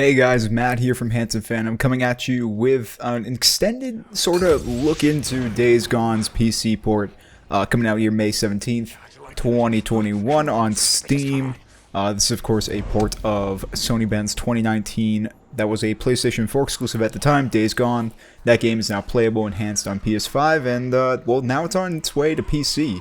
Hey guys, Matt here from Handsome Fan. I'm coming at you with an extended sort of look into Days Gone's PC port, coming out here May 17th, 2021 on Steam. This is of course a port of Sony Ben's 2019 that was a PlayStation 4 exclusive at the time, Days Gone. That game is now playable enhanced on PS5 and well, now it's on its way to PC.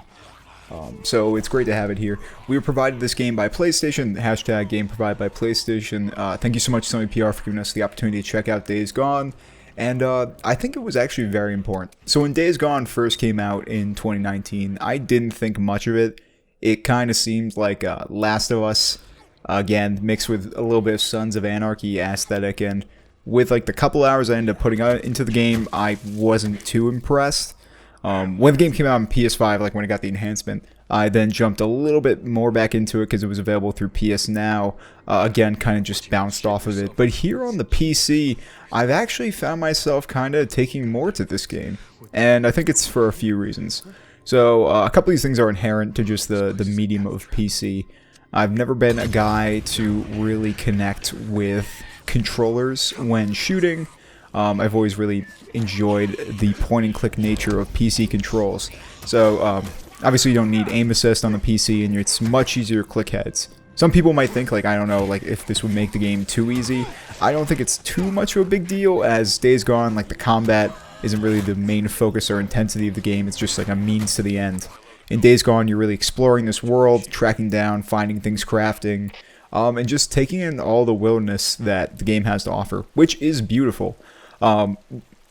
So it's great to have it here. We were provided this game by PlayStation, hashtag game provided by PlayStation. Thank you so much Sony PR for giving us the opportunity to check out Days Gone. And I think it was actually very important. So when Days Gone first came out in 2019, I didn't think much of it. It kind of seemed like Last of Us, again, mixed with a little bit of Sons of Anarchy aesthetic. And with like the couple hours I ended up putting into the game, I wasn't too impressed. When the game came out on PS5, like when it got the enhancement, I then jumped a little bit more back into it because it was available through PS Now. Again, kind of just bounced off of it. But here on the PC, I've actually found myself kind of taking more to this game. And I think it's for a few reasons. So a couple of these things are inherent to just the medium of PC. I've never been a guy to really connect with controllers when shooting. I've always really enjoyed the point-and-click nature of PC controls. So, obviously you don't need aim assist on the PC, and it's much easier to click heads. Some people might think, like, I don't know, like, if this would make the game too easy. I don't think it's too much of a big deal, as Days Gone, like, the combat isn't really the main focus or intensity of the game. It's just, like, a means to the end. In Days Gone, you're really exploring this world, tracking down, finding things, crafting, and just taking in all the wilderness that the game has to offer, which is beautiful.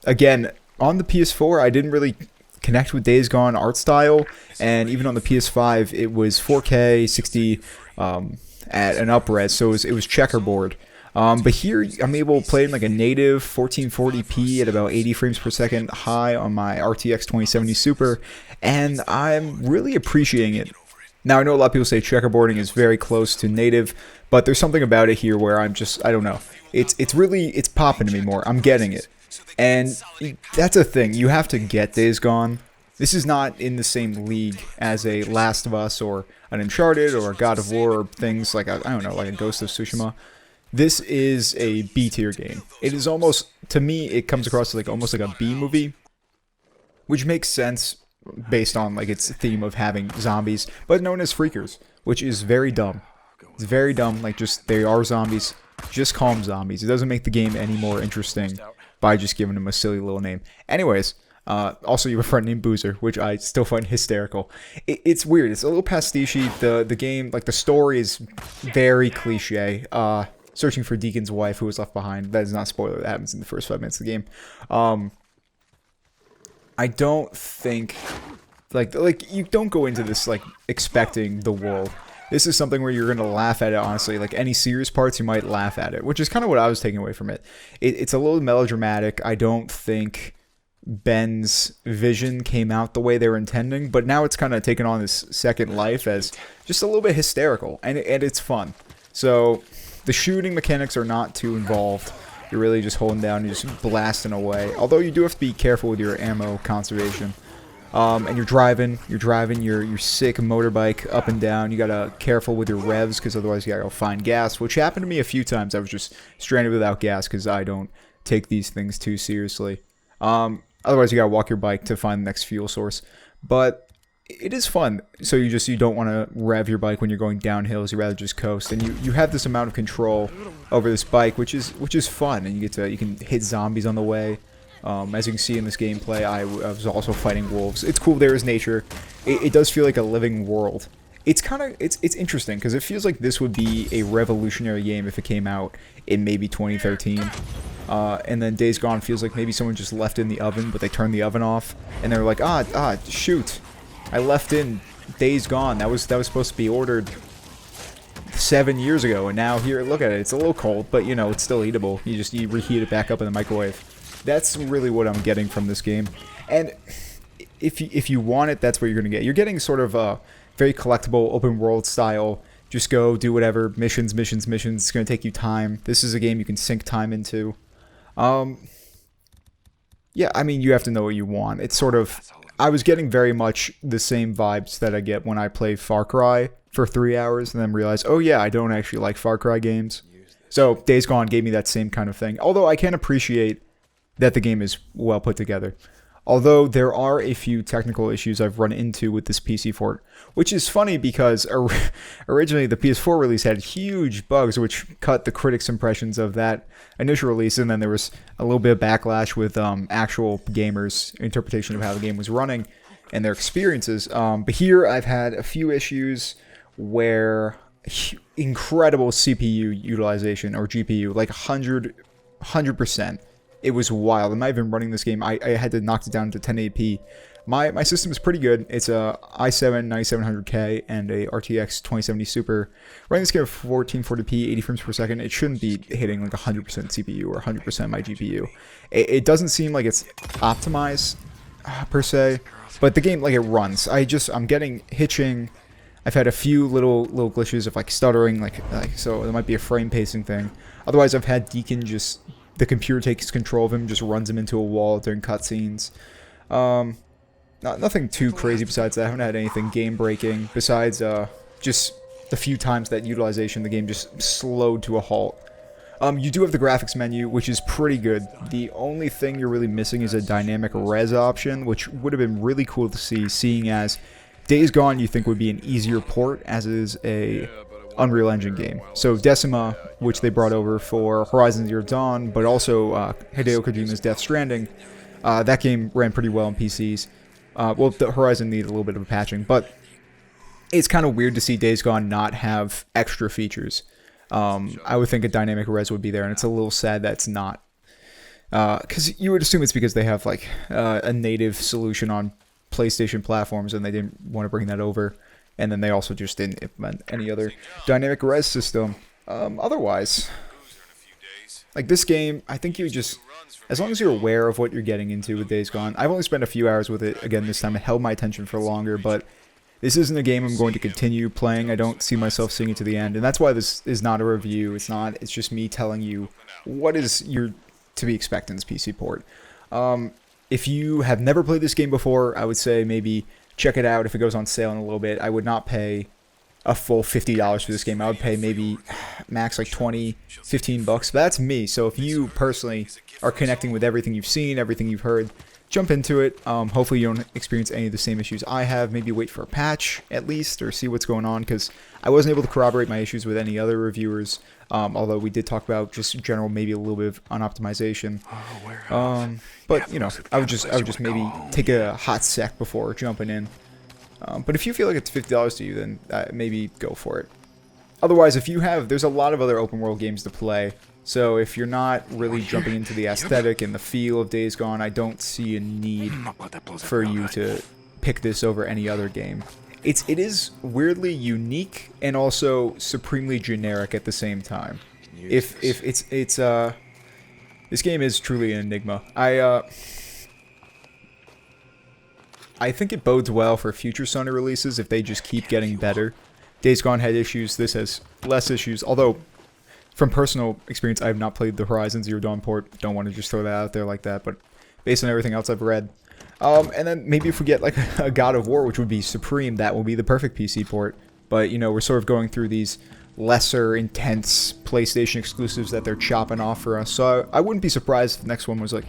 Again, on the PS4, I didn't really connect with Days Gone art style, and even on the PS5, it was 4K, 60 at an upres, so it was checkerboard. But here, I'm able to play in like a native 1440p at about 80 frames per second high on my RTX 2070 Super, and I'm really appreciating it. Now, I know a lot of people say checkerboarding is very close to native, but there's something about it here where I don't know. It's popping to me more. I'm getting it. And that's a thing. You have to get Days Gone. This is not in the same league as a Last of Us or an Uncharted or a God of War or things like, I don't know, like a Ghost of Tsushima. This is a B-tier game. It is almost, to me, it comes across like almost like a B movie, which makes sense based on like its theme of having zombies, but known as freakers, which is very dumb. It's very dumb, like just they are zombies. Just call them zombies. It doesn't make the game any more interesting by just giving them a silly little name. Anyways, also you have a friend named Boozer, which I still find hysterical. It's weird. It's a little pastiche. The game, like the story is very cliche. Searching for Deacon's wife who was left behind. That is not a spoiler. That happens in the first 5 minutes of the game. I don't think like you don't go into this like expecting the world. This is something where you're going to laugh at it, honestly. Like, any serious parts, you might laugh at it, which is kind of what I was taking away from it. It's a little melodramatic. I don't think Ben's vision came out the way they were intending, but now it's kind of taken on this second life as just a little bit hysterical, and it's fun. So, the shooting mechanics are not too involved. You're really just holding down and just blasting away. Although you do have to be careful with your ammo conservation. And you're driving your sick motorbike up and down. You gotta careful with your revs because otherwise you gotta go find gas, which happened to me a few times. I was just stranded without gas because I don't take these things too seriously. Otherwise you gotta walk your bike to find the next fuel source. But it is fun. So you don't want to rev your bike when you're going downhills. You rather just coast, and you have this amount of control over this bike, which is fun, and you can hit zombies on the way. As you can see in this gameplay, I was also fighting wolves. It's cool. There is nature. It does feel like a living world. It's interesting because it feels like this would be a revolutionary game if it came out in maybe 2013. And then Days Gone feels like maybe someone just left in the oven, but they turned the oven off, and they're like, shoot, I left in Days Gone. That was supposed to be ordered 7 years ago, and now here, look at it. It's a little cold, but you know it's still eatable. You reheat it back up in the microwave. That's really what I'm getting from this game, and if you want it, that's what you're gonna get. You're getting sort of a very collectible, open world style. Just go do whatever missions. It's gonna take you time. This is a game you can sink time into. Yeah, I mean you have to know what you want. It's sort of I was getting very much the same vibes that I get when I play Far Cry for 3 hours and then realize, oh yeah, I don't actually like Far Cry games. So Days Gone gave me that same kind of thing. Although I can appreciate that the game is well put together. Although there are a few technical issues I've run into with this PC port, which is funny because originally the PS4 release had huge bugs which cut the critics' impressions of that initial release, and then there was a little bit of backlash with actual gamers' interpretation of how the game was running and their experiences. But here I've had a few issues where incredible CPU utilization, or GPU, like 100%. It was wild. I'm not even running this game. I had to knock it down to 1080p. My system is pretty good. It's a i7 9700K and a RTX 2070 Super. Running this game at 1440p, 80 frames per second. It shouldn't be hitting like 100% CPU or 100% my GPU. It doesn't seem like it's optimized per se, but the game, like, it runs. I'm getting hitching. I've had a few little glitches of like stuttering, like so there might be a frame pacing thing. Otherwise, I've had Deacon just, the computer takes control of him, just runs him into a wall during cutscenes. Nothing too crazy besides that. I haven't had anything game-breaking besides just the few times that utilization, the game just slowed to a halt. You do have the graphics menu, which is pretty good. The only thing you're really missing is a dynamic res option, which would have been really cool to see, seeing as Days Gone you think would be an easier port, as it is a Unreal Engine game. So Decima, which they brought over for Horizon Zero Dawn, but also Hideo Kojima's Death Stranding, that game ran pretty well on PCs. Well, the Horizon needed a little bit of a patching, but it's kind of weird to see Days Gone not have extra features. I would think a dynamic res would be there, and it's a little sad that it's not. Because you would assume it's because they have like a native solution on PlayStation platforms, and they didn't want to bring that over. And then they also just didn't implement any other dynamic res system. Otherwise, like this game, I think you just, as long as you're aware of what you're getting into with Days Gone. I've only spent a few hours with it again this time. It held my attention for longer, but this isn't a game I'm going to continue playing. I don't see myself seeing it to the end, and that's why this is not a review. It's just me telling you what is to be expected in this PC port. If you have never played this game before, I would say maybe check it out if it goes on sale in a little bit. I would not pay a full $50 for this game. I would pay maybe max like 20, 15 bucks. But that's me. So if you personally are connecting with everything you've seen, everything you've heard, jump into it. Hopefully you don't experience any of the same issues I have. Maybe wait for a patch at least, or see what's going on, because I wasn't able to corroborate my issues with any other reviewers. Although we did talk about just general, maybe a little bit of unoptimization. But you know, I would just maybe take a hot sec before jumping in. But if you feel like it's $50 to you, then maybe go for it. Otherwise, there's a lot of other open world games to play. So if you're not really jumping into the aesthetic and the feel of Days Gone, I don't see a need for you to pick this over any other game. It is weirdly unique and also supremely generic at the same time. This game is truly an enigma. I think it bodes well for future Sony releases if they just keep getting better. Days Gone had issues. This has less issues. Although, from personal experience, I have not played the Horizon Zero Dawn port. Don't want to just throw that out there like that. But based on everything else I've read. And then maybe if we get like a God of War, which would be supreme, that will be the perfect PC port. But, you know, we're sort of going through these lesser, intense PlayStation exclusives that they're chopping off for us. So I wouldn't be surprised if the next one was like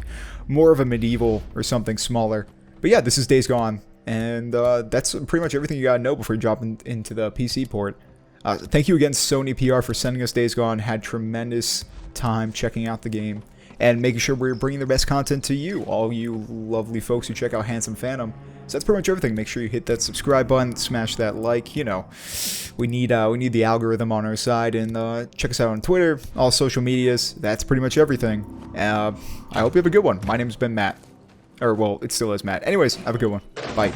more of a medieval or something smaller. But yeah, this is Days Gone. And that's pretty much everything you gotta know before you drop into the PC port. Thank you again, Sony PR, for sending us Days Gone. Had tremendous time checking out the game and making sure we're bringing the best content to you, all you lovely folks who check out Handsome Phantom. So that's pretty much everything. Make sure you hit that subscribe button, smash that like. You know, we need the algorithm on our side, and check us out on Twitter, all social medias. That's pretty much everything. I hope you have a good one. My name's been Matt. Or, well, it still is Matt. Anyways, have a good one. Bye.